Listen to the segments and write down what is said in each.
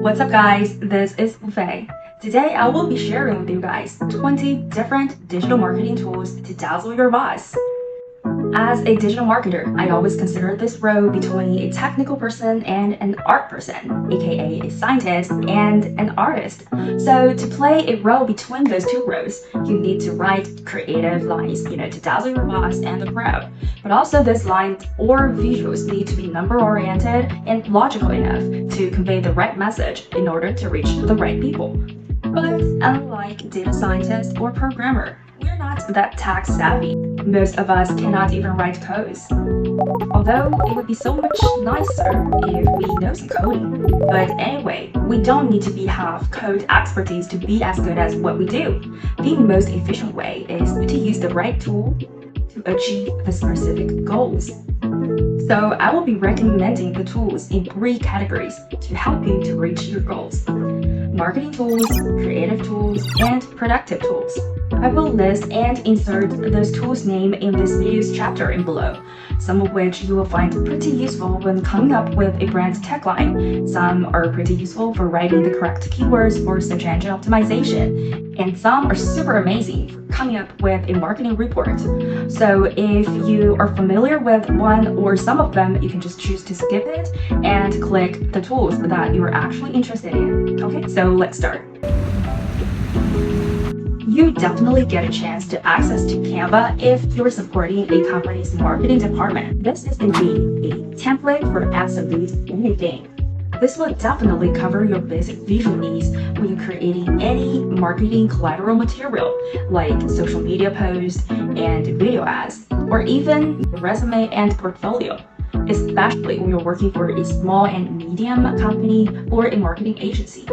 What's up guys, this is Fei. Today I will be sharing with you guys 20 different digital marketing tools to dazzle your boss. As a digital marketer, I always consider this role between a technical person and an art person, aka a scientist and an artist. So to play a role between those two roles, you need to write creative lines, to dazzle your boss and the crowd. But also these lines or visuals need to be number-oriented and logical enough to convey the right message in order to reach the right people. But unlike data scientists or programmer, we're not that tech savvy. Most of us cannot even write codes. Although it would be so much nicer if we know some coding. But anyway, we don't need to have code expertise to be as good as what we do. The most efficient way is to use the right tool to achieve the specific goals. So I will be recommending the tools in 3 categories to help you to reach your goals: marketing tools, creative tools, and productive tools. I will list and insert those tools' name in this video's chapter in below, some of which you will find pretty useful when coming up with a brand tagline. Some are pretty useful for writing the correct keywords for search engine optimization, and some are super amazing for coming up with a marketing report. So if you are familiar with one or some of them, you can just choose to skip it and click the tools that you're actually interested in. Okay, so let's start. You definitely get a chance to access to Canva if you're supporting a company's marketing department. This is indeed a template for absolute anything. This will definitely cover your basic visual needs when you're creating any marketing collateral material like social media posts and video ads, or even your resume and portfolio, especially when you're working for a small and medium company or a marketing agency.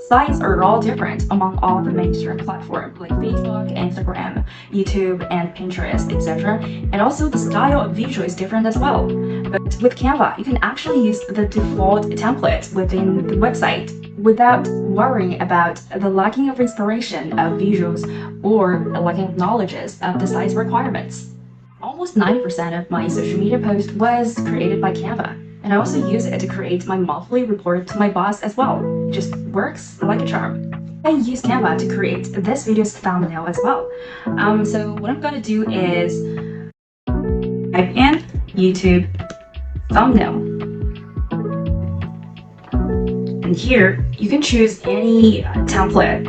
Sites are all different among all the mainstream platforms like Facebook, Instagram, YouTube, and Pinterest, etc. And also the style of visual is different as well. But with Canva, you can actually use the default template within the website without worrying about the lacking of inspiration of visuals or lacking of knowledge of the site's requirements. Almost 90% of my social media post was created by Canva. And I also use it to create my monthly report to my boss as well. It just works like a charm. I use Canva to create this video's thumbnail as well. So what I'm gonna do is type in YouTube thumbnail. And here you can choose any template.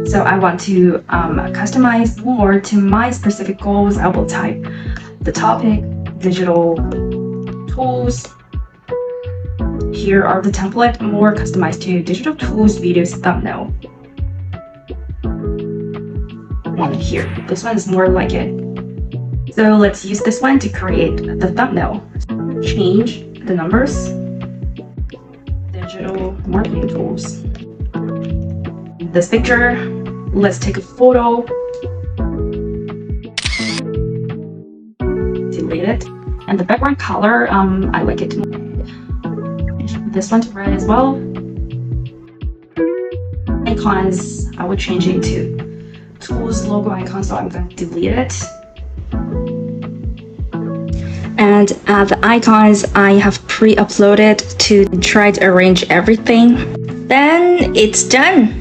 So I want to customize more to my specific goals. I will type the topic, digital tools. Here are the template more customized to digital tools, videos, thumbnail. And here, this one is more like it. So let's use this one to create the thumbnail. Change the numbers. Digital marketing tools. This picture, let's take a photo. Delete it. And the background color, I like it more. This one to red as well. Icons, I would change it to tools logo icon, so I'm going to delete it. And the icons I have pre-uploaded to try to arrange everything. Then it's done.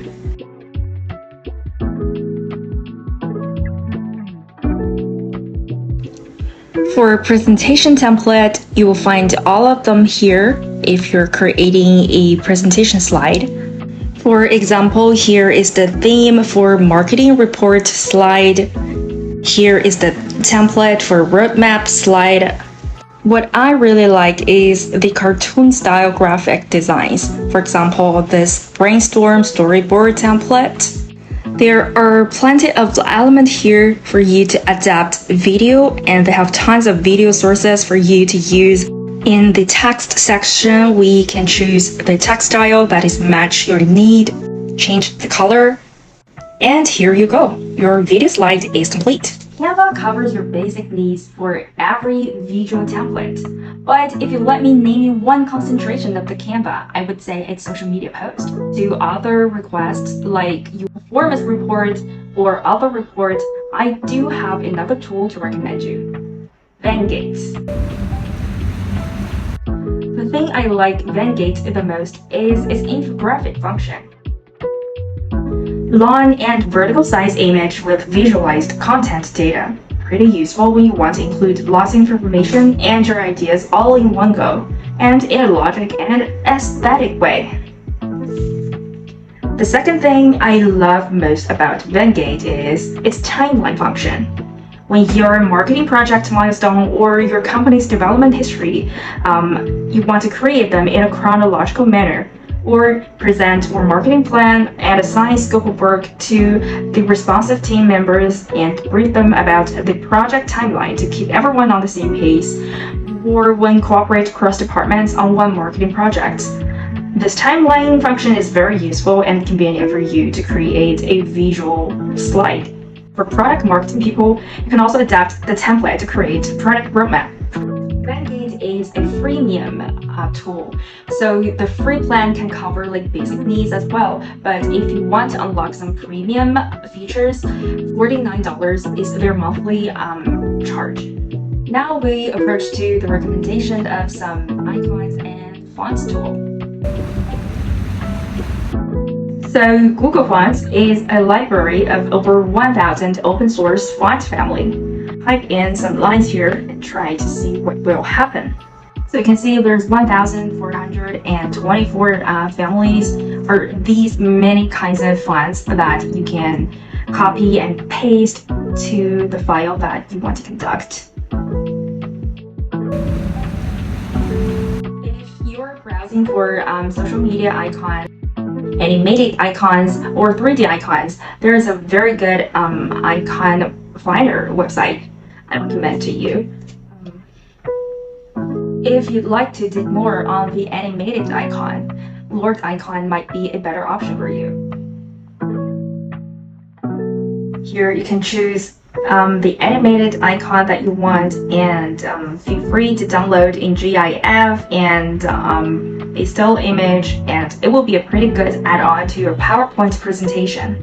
For presentation template, you will find all of them here if you're creating a presentation slide. For example, here is the theme for marketing report slide. Here is the template for roadmap slide. What I really like is the cartoon style graphic designs. For example, this brainstorm storyboard template. There are plenty of elements here for you to adapt video, and they have tons of video sources for you to use. In the text section, we can choose the text style that is match your need, change the color, and here you go. Your video slide is complete. Canva covers your basic needs for every visual template. But if you let me name one concentration of the Canva, I would say it's social media post. To other requests like your performance report or other report, I do have another tool to recommend you. Bangate. The thing I like Vengate the most is its infographic function. Long and vertical size image with visualized content data. Pretty useful when you want to include lots of information and your ideas all in one go, and in a logic and aesthetic way. The second thing I love most about Vengate is its timeline function. When your marketing project milestone or your company's development history, you want to create them in a chronological manner, or present your marketing plan and assign scope of work to the responsive team members and brief them about the project timeline to keep everyone on the same pace, or when cooperate across departments on one marketing project. This timeline function is very useful and convenient for you to create a visual slide. For product marketing people, you can also adapt the template to create product roadmap. Vengate is a freemium tool, so the free plan can cover like basic needs as well. But if you want to unlock some premium features, $49 is their monthly charge. Now we approach to the recommendation of some icons and fonts tool. So Google Fonts is a library of over 1,000 open source font family. Type in some lines here and try to see what will happen. So you can see there's 1,424 families, or these many kinds of fonts that you can copy and paste to the file that you want to conduct. If you're browsing for social media icons, animated icons, or 3D icons, there is a very good icon finder website I recommend to you. If you'd like to dig more on the animated icon, Lord icon might be a better option for you. Here you can choose the animated icon that you want, and feel free to download in GIF and a still image, and it will be a pretty good add-on to your PowerPoint presentation.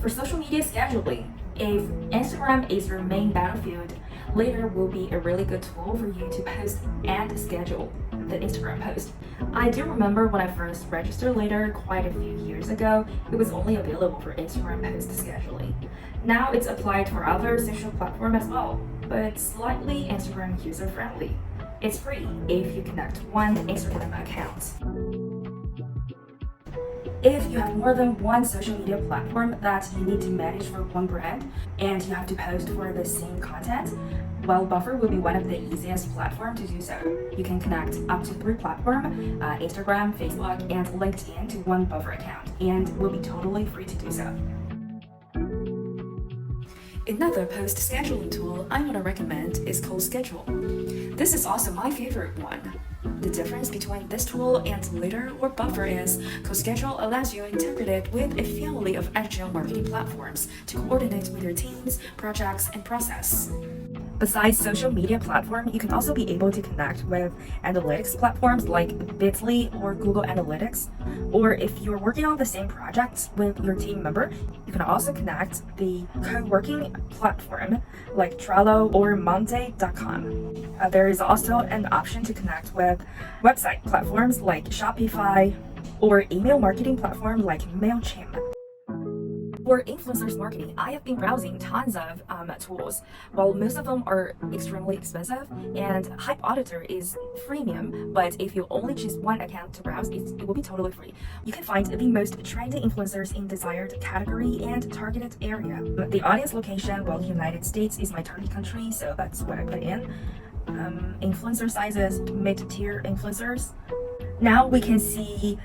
For social media scheduling, if Instagram is your main battlefield, Later will be a really good tool for you to post and schedule the Instagram post. I do remember when I first registered Later quite a few years ago, it was only available for Instagram post scheduling. Now it's applied for other social platforms as well, but slightly Instagram user-friendly. It's free if you connect one Instagram account. If you have more than one social media platform that you need to manage for one brand and you have to post for the same content, well, Buffer will be one of the easiest platforms to do so. You can connect up to 3 platforms, Instagram, Facebook, and LinkedIn to one Buffer account, and will be totally free to do so. Another post scheduling tool I want to recommend is called Schedule. This is also my favorite one. The difference between this tool and Later or Buffer is CoSchedule allows you to integrate it with a family of agile marketing platforms to coordinate with your teams, projects, and process. Besides social media platform, you can also be able to connect with analytics platforms like Bitly or Google Analytics. Or if you're working on the same project with your team member, you can also connect the co-working platform like Trello or Monday.com. There is also an option to connect with website platforms like Shopify or email marketing platform like MailChimp. For influencers marketing, I have been browsing tons of tools. While most of them are extremely expensive, and Hype Auditor is freemium, but if you only choose one account to browse, it will be totally free. You can find the most trending influencers in desired category and targeted area. The audience location, well, the United States is my target country, so that's what I put in. Influencer sizes, mid-tier influencers. Now we can see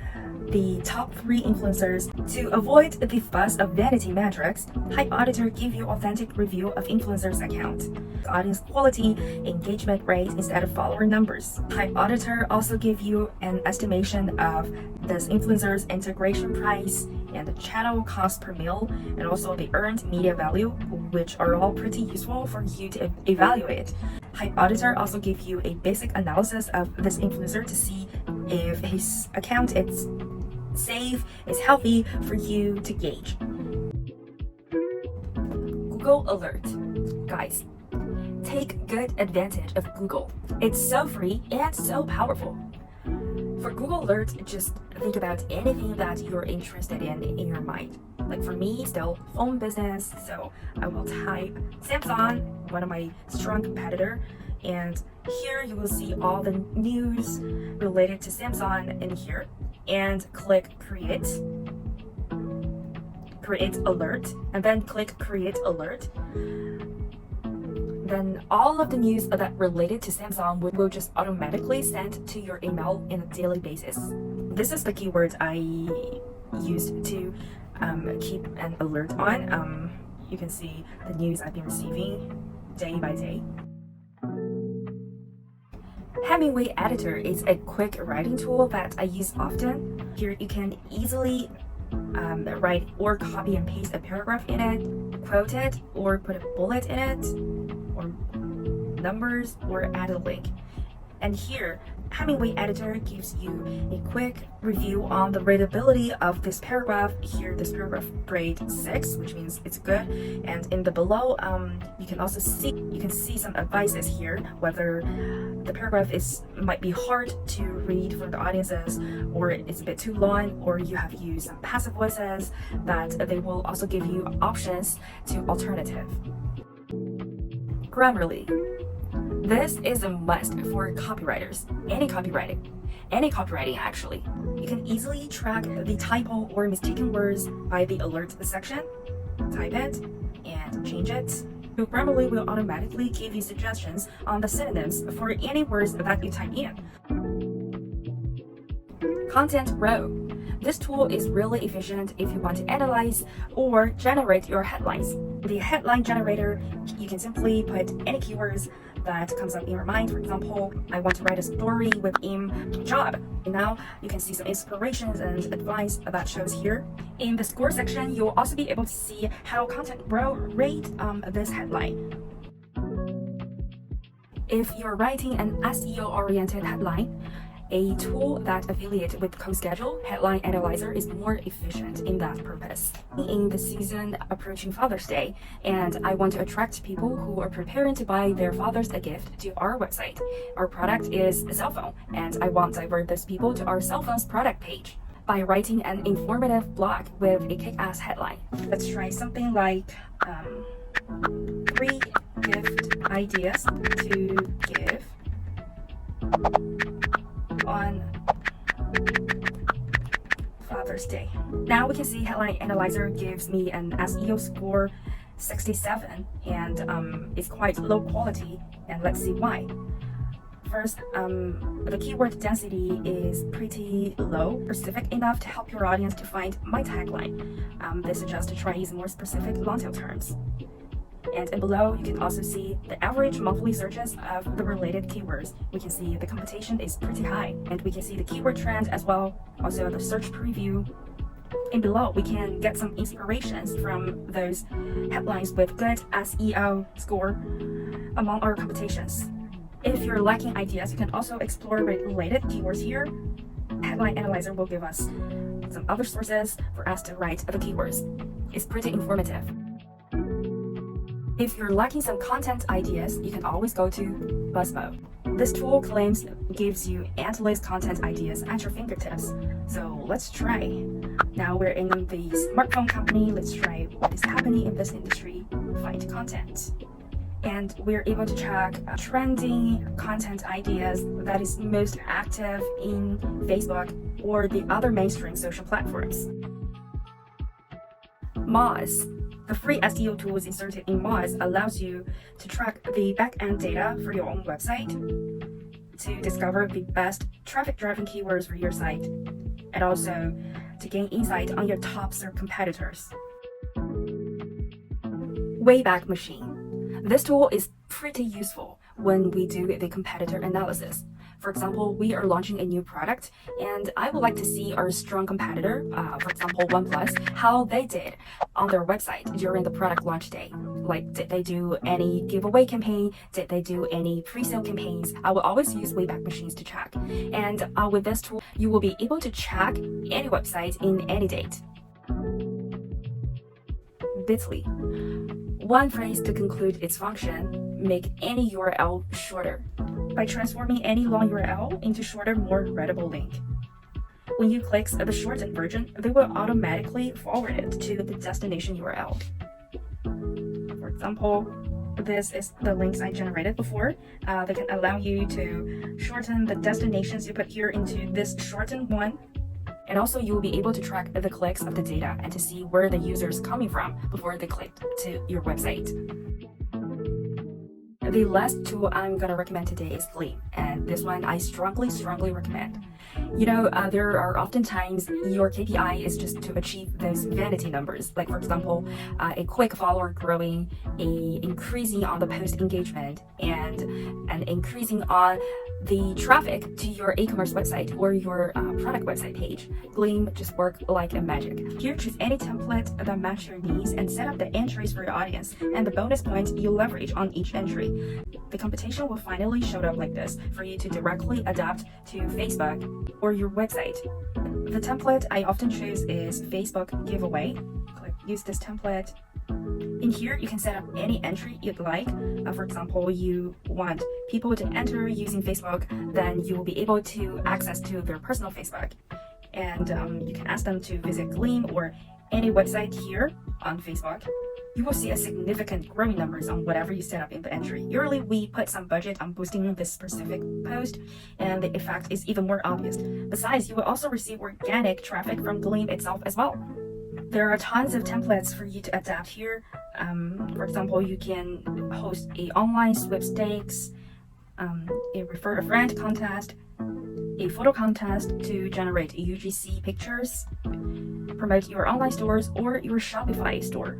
the top 3 influencers. To avoid the fuss of vanity metrics, Hype Auditor gives you authentic review of influencers' account, audience quality, engagement rate instead of follower numbers. Hype Auditor also gives you an estimation of this influencer's integration price and the channel cost per mil, and also the earned media value, which are all pretty useful for you to evaluate. Hype Auditor also gives you a basic analysis of this influencer to see if his account is safe, is healthy for you to gauge. Google Alert. Guys, Take good advantage of Google. It's so free and so powerful. For Google Alert, just think about anything that you're interested in your mind. Like for me, still phone business, so I will type Samsung, one of my strong competitor, and here you will see all the news related to Samsung in here, and click create alert, and then click create alert. Then all of the news that related to Samsung will just automatically send to your email on a daily basis. This is the keyword I used to keep an alert on. You can see the news I've been receiving day by day. Hemingway Editor is a quick writing tool that I use often. Here you can easily write or copy and paste a paragraph in it, quote it, or put a bullet in it, or numbers, or add a link. And here, Hemingway Editor gives you a quick review on the readability of this paragraph. Here, this paragraph grade 6, which means it's good. And in the below, you can see some advices here, whether the paragraph might be hard to read for the audiences, or it's a bit too long, or you have used some passive voices, that they will also give you options to alternative. Grammarly. This is a must for copywriters. Any copywriting actually. You can easily track the typo or mistaken words by the alert section. Type it and change it. Grammarly will automatically give you suggestions on the synonyms for any words that you type in. Content Row. This tool is really efficient if you want to analyze or generate your headlines. The headline generator, you can simply put any keywords that comes up in your mind. For example, I want to write a story within job. Now you can see some inspirations and advice that shows here. In the score section, you'll also be able to see how Content Row rate this headline. If you're writing an SEO-oriented headline, a tool that affiliates with CoSchedule, Headline Analyzer, is more efficient in that purpose. In the season approaching Father's Day, and I want to attract people who are preparing to buy their fathers a gift to our website. Our product is a cell phone, and I want to divert those people to our cell phone's product page by writing an informative blog with a kick-ass headline. Let's try something like 3 gift ideas to give on Father's Day. Now we can see Headline Analyzer gives me an SEO score 67, and it's quite low quality, and let's see why. First, the keyword density is pretty low, specific enough to help your audience to find my tagline. They suggest to try using more specific long-tail terms. And below, you can also see the average monthly searches of the related keywords. We can see the competition is pretty high, and we can see the keyword trend as well, also the search preview. And below, we can get some inspirations from those headlines with good SEO score among our competitions. If you're lacking ideas, you can also explore related keywords here. Headline Analyzer will give us some other sources for us to write the keywords. It's pretty informative. If you're lacking some content ideas, you can always go to Buzzbo. This tool claims gives you endless content ideas at your fingertips. So let's try. Now we're in the smartphone company. Let's try what is happening in this industry. Find content. And we're able to track trending content ideas that is most active in Facebook or the other mainstream social platforms. Moz. The free SEO tools inserted in Moz allows you to track the back-end data for your own website, to discover the best traffic-driving keywords for your site, and also to gain insight on your top search competitors. Wayback Machine. This tool is pretty useful when we do the competitor analysis. For example, we are launching a new product, and I would like to see our strong competitor, for example, OnePlus, how they did on their website during the product launch day. Like, did they do any giveaway campaign? Did they do any pre-sale campaigns? I will always use Wayback Machines to check. And with this tool, you will be able to check any website in any date. Bitly. One phrase to conclude its function make any URL shorter by transforming any long URL into shorter, more readable link. When you click the shortened version, they will automatically forward it to the destination URL. For example, this is the links I generated before. They can allow you to shorten the destinations you put here into this shortened one. And also you will be able to track the clicks of the data and to see where the user is coming from before they clicked to your website. The last tool I'm going to recommend today is Gleam, and this one I strongly recommend. There are often times your KPI is just to achieve those vanity numbers, like for example, a quick follower growing, a increasing on the post engagement, and an increasing on the traffic to your e-commerce website or your product website page. Gleam just work like a magic. Here, choose any template that matches your needs and set up the entries for your audience and the bonus points you leverage on each entry. The competition will finally show up like this for you to directly adapt to Facebook or your website. The template I often choose is Facebook giveaway. Click use this template. In here, you can set up any entry you'd like. For example, you want people to enter using Facebook, then you will be able to access to their personal Facebook. And you can ask them to visit Gleam or any website here on Facebook. You will see a significant growing numbers on whatever you set up in the entry. Usually we put some budget on boosting this specific post, and the effect is even more obvious. Besides, you will also receive organic traffic from Gleam itself as well. There are tons of templates for you to adapt here. For example, you can host a online sweepstakes, a refer a friend contest, a photo contest to generate UGC pictures, promote your online stores or your Shopify store.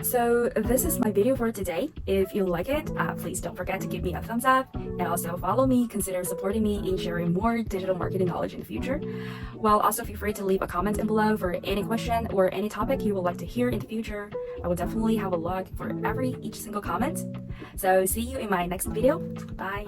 So this is my video for today. If you like it, please don't forget to give me a thumbs up and also follow me. Consider supporting me in sharing more digital marketing knowledge in the future. Well, also feel free to leave a comment in below for any question or any topic you would like to hear in the future. I will definitely have a look for each single comment. So see you in my next video. Bye.